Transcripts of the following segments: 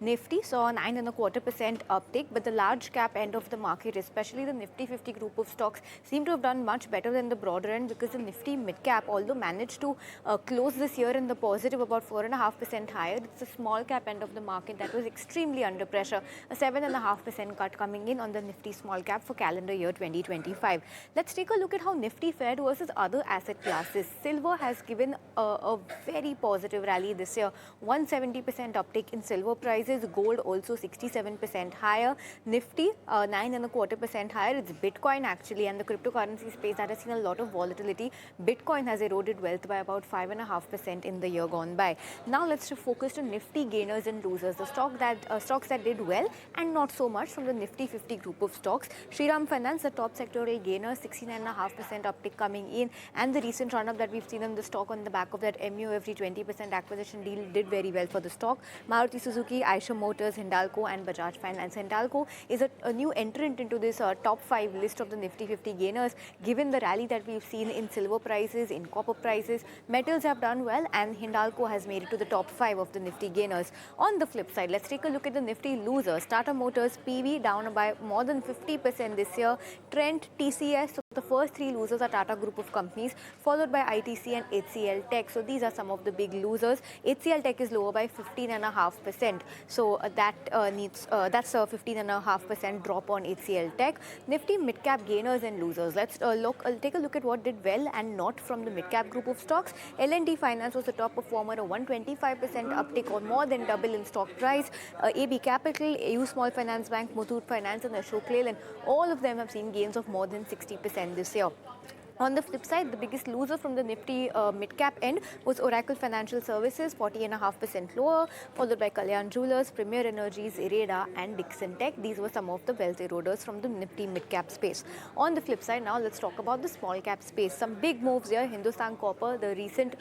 Nifty saw a 9.25% uptick, but the large cap end of the market, especially the Nifty 50 group of stocks, seem to have done much better than the broader end because the Nifty mid cap, although managed to close this year in the positive about 4.5% higher, it's the small cap end of the market that was extremely under pressure. A 7.5% cut coming in on the Nifty small cap for calendar year 2025. Let's take a look at how Nifty fared versus other asset classes. Silver has given a very positive rally this year, 170% uptick in silver prices. Gold also 67% higher. Nifty 9.25% higher. It's Bitcoin actually, and the cryptocurrency space that has seen a lot of volatility. Bitcoin has eroded wealth by about 5.5% in the year gone by. Now let's focus on Nifty gainers and losers. The stocks that did well and not so much from the Nifty 50 group of stocks. Shriram Finance, the top sectoral gainer, 16.5% uptick coming in, and the recent run-up that we've seen in the stock on the back of that MUFG 20% acquisition deal did very well for the stock. Maruti Suzuki, Eicher Motors, Hindalco and Bajaj Finance. Hindalco is a new entrant into this top 5 list of the Nifty 50 gainers. Given the rally that we've seen in silver prices, in copper prices, metals have done well, and Hindalco has made it to the top 5 of the Nifty gainers. On the flip side, let's take a look at the Nifty losers. Tata Motors PV down by more than 50% this year. Trent, TCS, so the first 3 losers are Tata group of companies, followed by ITC and HCL Tech. So these are some of the big losers. HCL Tech is lower by 15.5%. So that's a 15.5% drop on HCL Tech. Nifty mid-cap gainers and losers. Let's take a look at what did well and not from the mid-cap group of stocks. L&T Finance was the top performer, a 125% uptick or more than double in stock price. AB Capital, AU Small Finance Bank, Muthoot Finance and Ashok Leyland, all of them have seen gains of more than 60% this year. On the flip side, the biggest loser from the Nifty mid-cap end was Oracle Financial Services, 40.5% lower, followed by Kalyan Jewellers, Premier Energies, Ireda and Dixon Tech. These were some of the wealth eroders from the Nifty mid-cap space. On the flip side, now let's talk about the small-cap space. Some big moves here. Hindustan Copper, the recent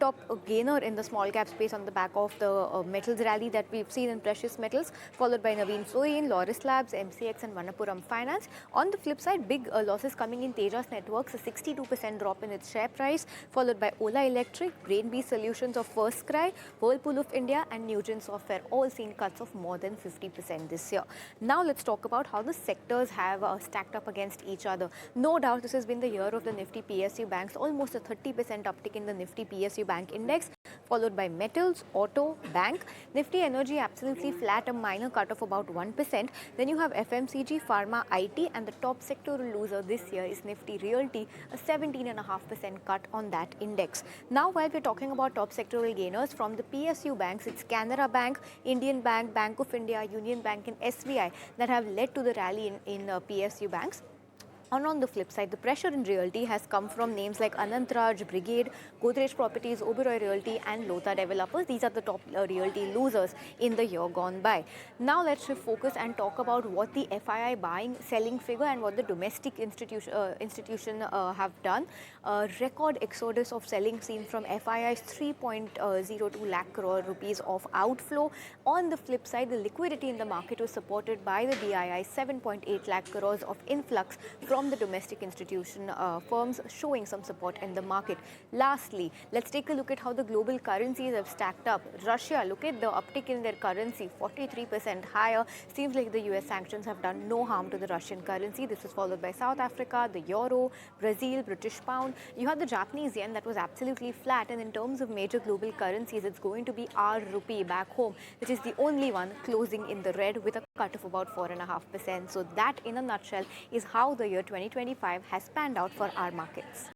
top gainer in the small-cap space on the back of the metals rally that we've seen in precious metals, followed by Navin Fluorine, Loris Labs, MCX and Manappuram Finance. On the flip side, big losses coming in Tejas Networks, 62% drop in its share price, followed by Ola Electric, Brainbees Solutions of First Cry, Whirlpool of India and Nugent Software, all seen cuts of more than 50% this year. Now let's talk about how the sectors have stacked up against each other. No doubt this has been the year of the Nifty PSU banks, almost a 30% uptick in the Nifty PSU bank index, followed by metals, auto, bank. Nifty Energy absolutely flat, a minor cut of about 1%. Then you have FMCG, Pharma, IT, and the top sectoral loser this year is Nifty Realty, a 17.5% cut on that index. Now, while we're talking about top sectoral gainers from the PSU banks, it's Canara Bank, Indian Bank, Bank of India, Union Bank, and SBI that have led to the rally in PSU banks. And on the flip side, the pressure in realty has come from names like Anantraj, Brigade, Godrej Properties, Oberoi Realty and Lotha Developers. These are the top realty losers in the year gone by. Now let's focus and talk about what the FII buying, selling figure and what the domestic institution have done. Record exodus of selling seen from FII's 3.02 lakh crore rupees of outflow. On the flip side, the liquidity in the market was supported by the BII 7.8 lakh crores of influx from the domestic institution firms, showing some support in the market. Lastly, let's take a look at how the global currencies have stacked up. Russia, look at the uptick in their currency, 43% higher. Seems like the US sanctions have done no harm to the Russian currency. This was followed by South Africa, the euro, Brazil, British pound. You had the Japanese yen that was absolutely flat, and in terms of major global currencies, it's going to be our rupee back home, which is the only one closing in the red with a cut of about 4.5%. So that in a nutshell is how the year 2025 has panned out for our markets.